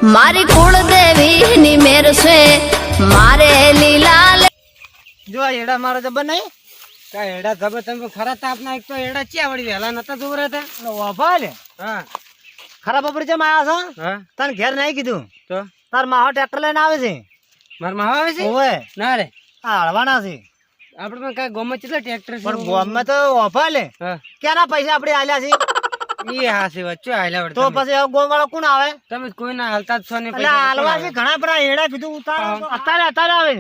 મારી કુળદેવી ની મેર છે મારે લીલા જો એડા મારો જબર નહીં કા એડા જબર તમે ખરા તાપના એક તો એડા ચિયા વળી વહેલા નતા જોવરા હતા ઓભા લે હા ખરા બપોર જેમ આયા છો હા તને ઘેર નહીં કીધું તો તાર માહો ટ્રેક્ટર લઈને આવે છે માર માહો આવે છે ઓવે ના રે આ હળવાના છે આપણે પણ કઈ ગોમાં કેટલા ટ્રેક્ટર છે પણ ગોમાં તો ઓભા લે ક્યાંના પૈસા આપણે આલ્યા છે ઈ હાસી વચ્ચે આલ્યા વડે તો પછી ગોમ વાળો કોણ આવે તમે કોઈ ના હાલતા જ છો ને પૈસા હાલવા છે ઘણા બધા એડા કીધું ઉતાર અત્યારે આવે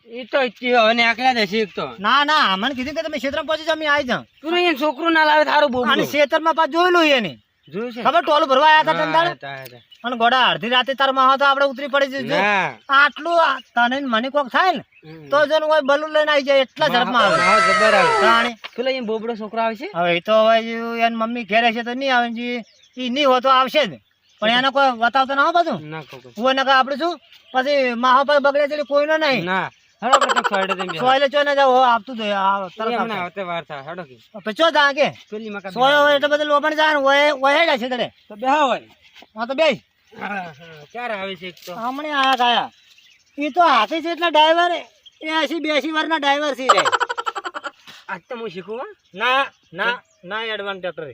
એ તો હવે આકલા દેશે એક તો ના ના મને કીધું કે તમે ક્ષેત્રમાં પહોંચી તમે આવી જાવ તું અહીંયા છોકરું ના લાવે તારું બહુ અને ક્ષેત્રમાં પાછું જોયેલું એને જોયું છે ખબર ટોલું ભરવા આવ્યા હતા ટંડાળ અને ગોડા અડધી રાતે તાર માં તો આપણે ઉતરી પડી જજો આટલું તને મને કોક થાય ને તો જન કોઈ બલૂન લઈને આવી જાય એટલા ઝડપમાં આવે જબર આવે તાણે પેલો અહીં બોબડો છોકરો આવે છે હવે તો હવે એની મમ્મી ઘેરે છે તો નહીં આવે જી ઈ નહીં હોય તો આવશે જ પણ એને કોઈ બતાવતો ના હો બધું ના હું એને આપણે શું પછી માહો પાસે બગડે છે કોઈનો નહીં ના હેડો આપણે તો સોયડે દેમ સોયલે ચો ના જાવ આપતું દે આ તરત મને આવતે વાર થા હેડો કે પચો જા કે પેલી મકા સોયો હોય એટલે બધું લોબણ જાય ઓય ઓય હેડા છે તડે તો બેહા હોય હા તો બેસ હા ક્યારે આવે છે એક તો હમણે આયા કાયા ઈ તો હાથે છે એટલે ડ્રાઈવર 80-82 વારના ડ્રાઈવર છે રે આજ તો હું શીખું ના ના ના એડવાન્સ ટ્રેક્ટર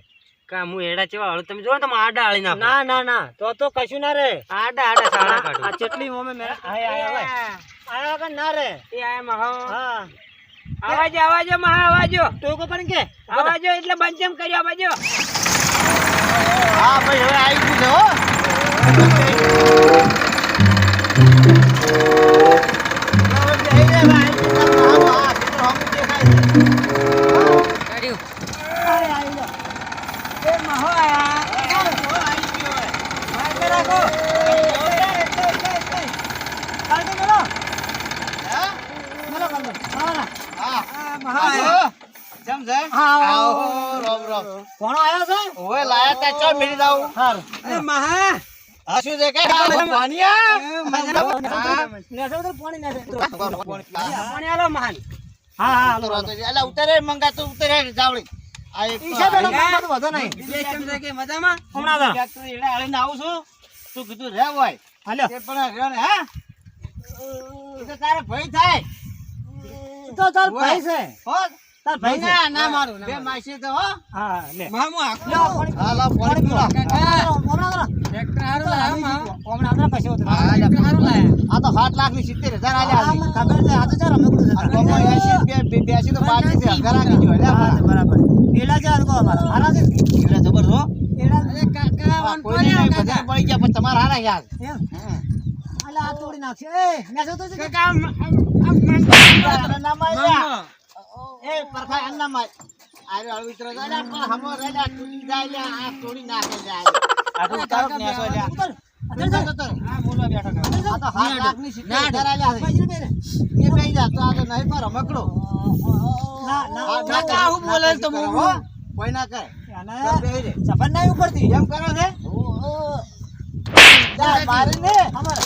કા હું એડા ચેવા હળ તમે જો તમે આડા આળી નાખો ના ના ના તો કશું ના રે આડા આડા સાડા કાઢો આ ચટલી મોમે મે આયા કે ના રે એ આયા મહા હા આવાજો મહા આવાજો ટોકો પણ કે આવાજો એટલે બંચમ કર્યો આવાજો હા ભાઈ હવે આવી ગયું છે હો કોણ આયો છે ઓય લાયા તા ચો મેરી દાવ હારું એ મહા આ શું છે કે પાણીયા નેસો તો પાણી નેસે પાણી આલો મહાન હા હા આલો એલા ઉતરે મંગા તો ઉતરે જાવળી આ એક ઈશા તો મંગા તો વધો નહીં બે કેમ છે કે મજામાં હમણા તો ટ્રેક્ટર એડા આળીને આવું છું તું કીધું રે હોય હાલો તે પણ રહ્યો ને હા તો તારે ભઈ થાય તો તાર ભાઈ છે હો તાર ભાઈ છે ના મારું બે માસી તો હો હા લે મામુ આખલો હાલો પાણી પીવા ઓમણા ટ્રેક્ટર હારું લાયા મા ઓમણા આદરા પૈસા ઉતરે ટ્રેક્ટર હારું લાયા આ તો 7,70,000 આલ્યા છે ખબર છે આ તો ચાર અમે કુડું છે ઓમો 80 તો બાકી છે ઘરા કીજો લે બરાબર એલા છે અલકો અમારા હારા છે એલા જબર હો એલા અરે કાકા વન કોને બધા પડી ગયા પણ તમાર હારા યાર એમ અલા આ તોડી નાખશે એ મેસો તો કાકા ના માર્યા એ પરખા અન્ના માર આરે અળવિત્ર જાય પણ હમો રેડા તૂટી જાય આ તોડી નાખે જાય આ તો તારો નેસો લ્યા અતર આ મોલા બેઠા આ તો 7,00,000 ની સીટ ધરાલ્યા છે એ બેઈ જા તો આ તો નહીં પર રમકડો ના ના કાકા હું બોલે તો હું કોઈ ના કરે આને સફર નહીં ઉપરથી એમ કરો છે જા મારી ને અમાર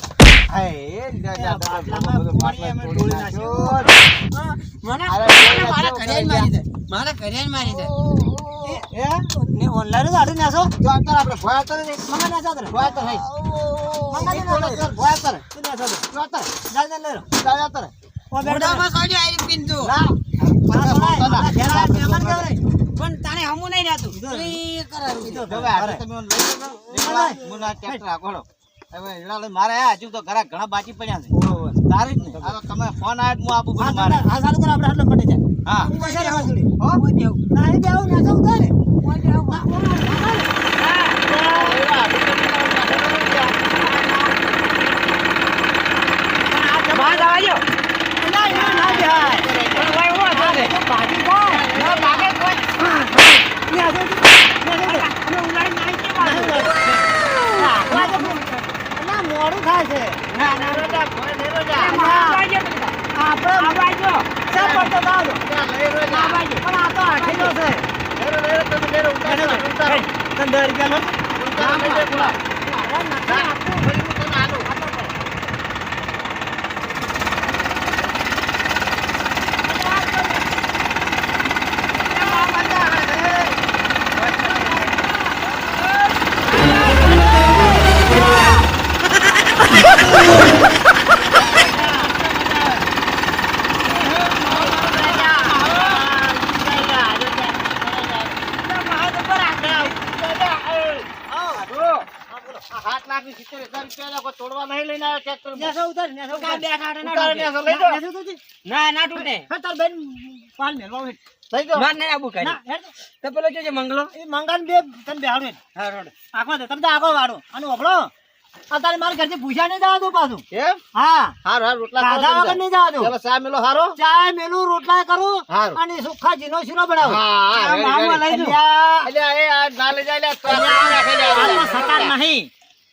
હાય મારા ઘરે મારી દે એ ને ઓનલાઈન ગાડી નાસો જો આતર આપણે ભોયા કરે મંગા ના જાતરે ભોયા કરે મંગા ના ભોયા કરે તું ના જાતરે જો આતર જાલ ને લેરો જાલ આતર ઓ બેડામાં સાડી આઈ પિંજો ના પણ તાણે હમુ નહીં રહેતું ઈ કરારું તો હવે આ તમે લઈ લો મુના ટ્રેક્ટર આકોડો હવે એડા લઈ મારે હજુ તો ઘરા ઘણા બાકી પડ્યા છે તારે જ નહીં આ તમે ફોન આયા હું આપું બધું મારે હા ચાલુ કર આપણે આટલો પડી જાય હા હું પૈસા લેવા જોડી હો કોઈ દેવ ના એ દેવ ના જાવ તારે કોઈ દેવ બાદ આવજો ના ના ના જાય પણ ભાઈ હું આને બાકી થાય ના બાગે કોઈ ની આજે અમે ઉલાઈ નાઈ કે મોડું થાય છે ના ના રોજા ભોય ને રોજા આપણે આવાજો સબ પડતો દાદો લઈ રોજા આવાજો પણ આ તો આઠેલો છે લેરો તમે લેરો ઉતારો તને 10 રૂપિયા નો ઉતારો મેં બોલા અરે ના આપો ભાઈ હું તને આલો 7 લાખ ની 70,000 રૂપિયા કોઈ તોડવા નહીં લઈને આવ્યો ટ્રેક્ટર નેસો ઉતાર નેસો કા ઉતાર. બે ઠાઠે ના ઉતાર, તૂટે. નેસો લઈ જાઓ. નેસો તૂટે. ના ના તૂટે હા, તાર બેન પાલ મેલવા હોય. લઈ જાઓ. માર નહીં આબુ કરી ના, હેડ. તો પેલો જોજે મંગલો એ મંગાન બે તને બેહાડો હેડ. હા રોડ આખો દે તમે તો આખો વાળો અને ઓભળો આ તારે મારા ઘરથી પૂછ્યા નહીં જવા દો પાછું એમ હા હાર હાર રોટલા ખાધા વગર નહીં જવા દો ચલો ચા મેલો હારો ચાય મેલું રોટલા કરું હારું. અને સુખા જીનો શીરો બનાવું હા આ મામા લઈ જાઉં. અલ્યા એ આ ના લઈ જાય લે તો રાખે લે આમાં સતાર નહીં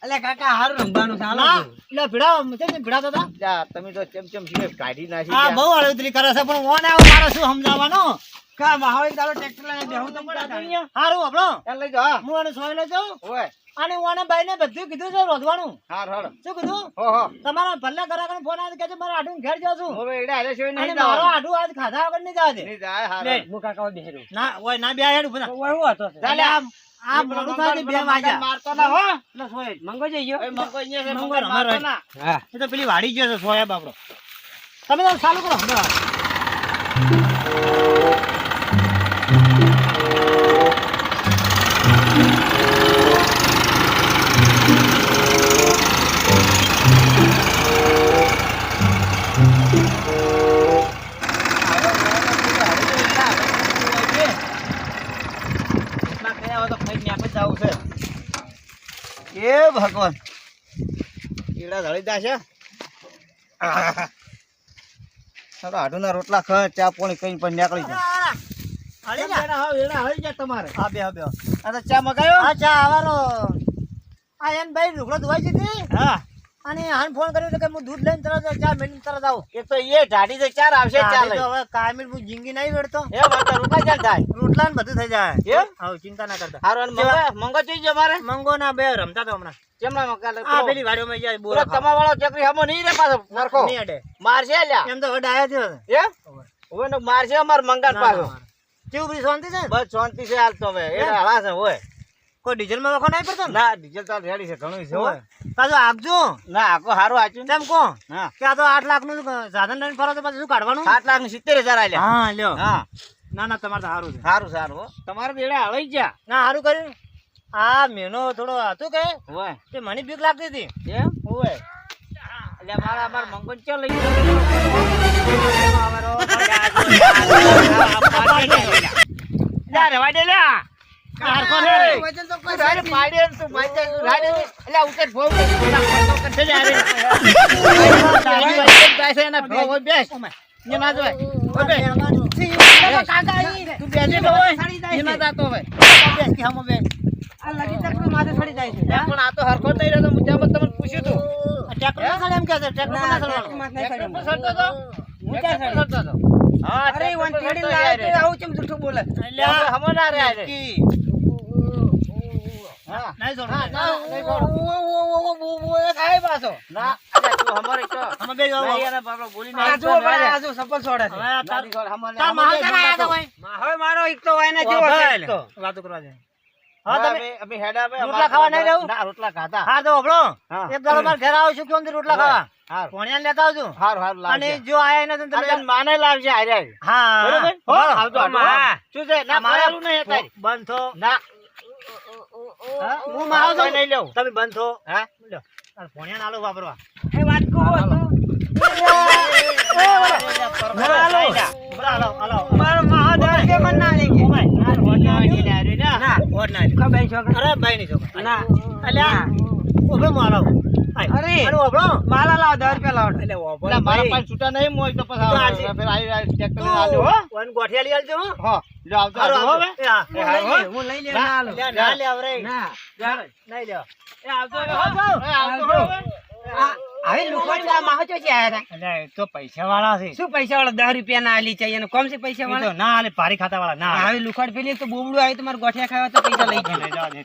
અલે કાકા હારું રમવાનું છે હાલો ના એટલે ભીડાતો હતા જા તમે તો ચમ સિને કાઢી નાખી આ જા. બહુ અળવતરી કરે છે પણ ઓને આવો મારે શું સમજાવવાનું કા માહોલ તારો ટ્રેક્ટર લઈને બેહું તો પડે અહીંયા હારું આપણો ચાલ લઈ જાઓ હું અને સોય લઈ જાઉં ઓય અને ઓને ભાઈ ને બધું કીધું છે રોધવાનું હાર હાર શું કીધું હો હો તમારા ભલ્લા કરાકર ફોન આવે કે મારા આડું ઘેર જાઉં છું હવે એડા હાલે છે અને નહીં મારો જાવ આડું આજ ખાધા વગર નહીં જવા દે નહીં જાય હાર લે. હું કાકા બેહેરો ના ઓય ના બે હેડ ઉભા તો હું હતો ચાલે આ મોડું થાય છે, બે વાગ્યા મારતો ના હો એટલે સોય મંગો જઈ ગયો એ મંગો અહીંયા છે મંગો મંગો અમારો મારતો ના હા એ તો પેલી વાડી ગયો છે સોયા બાપડો તમે તો ચાલુ કરો હમણાં. એ ભગવાન કીડા ધળી જાશે ચાલો આઢુના રોટલા ખ ચા પાણી કઈ પણ નીકળી જાય હાલી જા. હળી જાય તમારે હા બે હા બે આ તો ચા મગાયો હા ચા આવવાનો આ એમ ભાઈ લુગડો ધોવાઈ જતી હા અને હાન ફોન કર્યો એટલે કે હું દૂધ લઈને તરત ચા મેળીને તરત આવું એ તો એ ઢાડી તો ચાર આવશે ચા ચાલે લઈ તો હવે કાયમી હું જિંદગી નહીં વેડતો એ વાત રોટલા ચાલ થાય રોટલા ને બધું થઈ જાય એમ હા ચિંતા ના કરતા હારો મંગો જોઈએ અમારે મંગો ના બે રમતા તો હમણાં કેમના મંગા લે આ પેલી વાડીઓમાં જાય બોરા ખાવા. તમા વાળો ચકરી હમો નહીં રે પાછો નરખો નહીં અડે મારશે લ્યા એમ તો હવે ડાયા થયો છે. એમ હવે ને મારશે અમાર મંગાન પાછો કેવું બધી શાંતિ છે ને? બસ શાંતિ છે હાલ તો હવે એ હળા છે હોય કોઈ ડીઝલમાં વખો નહીં પડતો ને? ના ડીઝલ તો રેડી છે ઘણું છે હોય પાછું આપજો ના આખો હારું આચ્યું તેમ કહો હા કે આ તો 8 લાખનું સાધન લઈને ફરો તો પછી શું કાઢવાનું 7 લાખ ને 70,000 આલ્યા હા લ્યો હા ના ના તમારે તો સારું છે સારું સારું હો તમારે બેડા હળાઈ ગયા ના સારું કર્યું આ મેનો થોડો હતું કે હોય તે મને બીક લાગતી હતી એમ ઓય એટલે મારા અમાર મંગન ચો લઈ જા રે વાડે લ્યા કારકો ને રે. વજન તો કોઈ રાડે પાડે ને તું માઈ જાય રાડે એટલે ઉતર ભોગ કરતે જા રે તાજી વાડે જાય છે એના ભોગ હોય બેસ ને ના જોય હોય બેસ કાકા ઈ તું બેસી તો હોય એ ના જાતો હોય બેસ કે હમ બેસ આ લગી તક માથે ચડી જાય છે પણ આ તો હરખો થઈ રહ્યો તો મુદ્દા માં તમને પૂછ્યું તું ટ્રેક્ટર ના ચાલે એમ કે છે ટ્રેક્ટર ના ચાલવાનું ટ્રેક્ટર પર સરતો તો હું ક્યાં સરતો તો હા અરે વન થેડી લાગે આવું ચમ જૂઠું બોલે એટલે હમો ના રે આજે કી હા નહીં જોડો હા ના નહીં બોલ કાઈ પાછો ના અરે તું હમારે તો હમ બે જાવ નહીં એના બાપડો બોલી આ નહીં જો ભાઈ આ જો સપલ છોડે છે હવે આ તાર હમારે તાર મહાલ કરા આયા તો ભાઈ હવે મારો એક તો વાયને જેવો છે એક તો વાતો કરવા જાય હા તમે અમે હેડા બે રોટલા ખાવા નહીં રહેવું? ના રોટલા ખાધા હા તો હબળો હા. એક દાડો માર ઘરે આવો છું કેમ રોટલા ખાવા હાર ભણ્યા લેતા આવજો હાર હાર અને લાવજે જો આયા નથી તમે અને માને લાવજે હારે હા બરોબર હો બરોબર. આવજો આવજો હા. શું છે ના મારે મારેલું નહીં હતા બંધ થો ના હા? હું મારો કોઈ નહીં લેવું તમે બંધ થો હા લ્યો આ ભણ્યા નાલો વાપરવા એ વાત કહો તો હાલો હાલો મારો મહાદેવ કે મન ના લેગે ના કબાઈ છોકરા અરે ભાઈ ની છોકરા ના અલ્યા ઓબે મારો અરે. અરે ઓબળો માલા લાવ 10 રૂપિયા લાવ એટલે ઓબળો એટલે મારા પાસે છૂટા નહીં મોય તો પછી તો આજે. ફેર આવી ટ્રેક્ટર લઈને આવજો હો વન ગોઠિયા લઈ આવજો હો હો લ્યો આવજો હારું, આવજો હો આવજો. એ હા. એ હારું, હો. હું લઈ લે ના, ના આલું. લ્યા, ના લે આવરે ના નહીં લ્યો એ આવજો હો એ આવજો હો હવે લુકવાડી ના માહો ચો છે આયા એટલે એ તો પૈસા વાળા છે શું પૈસા વાળા 10 રૂપિયા ના આલી ચાહીએ કોમ છે પૈસા એ તો વાળા ના આલે ભારી ખાતા વાળા ના હવે લુખવાડ પેલી એક તો બોબડું આવ્યું તમારે ગોઠિયા ખાવા તો પૈસા લઈ જાય જવા દે.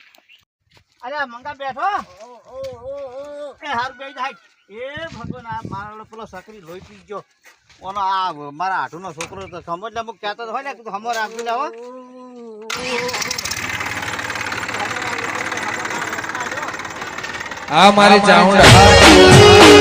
અરે મંગા બેઠો એ હાર બેઈ જાય એ ભગવાન આ મારો પેલો સકરી લોહી પી ગયો ઓનો આ મારા આઠુનો છોકરો તો સમજ ને મુક કહેતો હોય ને તું હમો રાખી લેવો આ મારે ચાઉંડા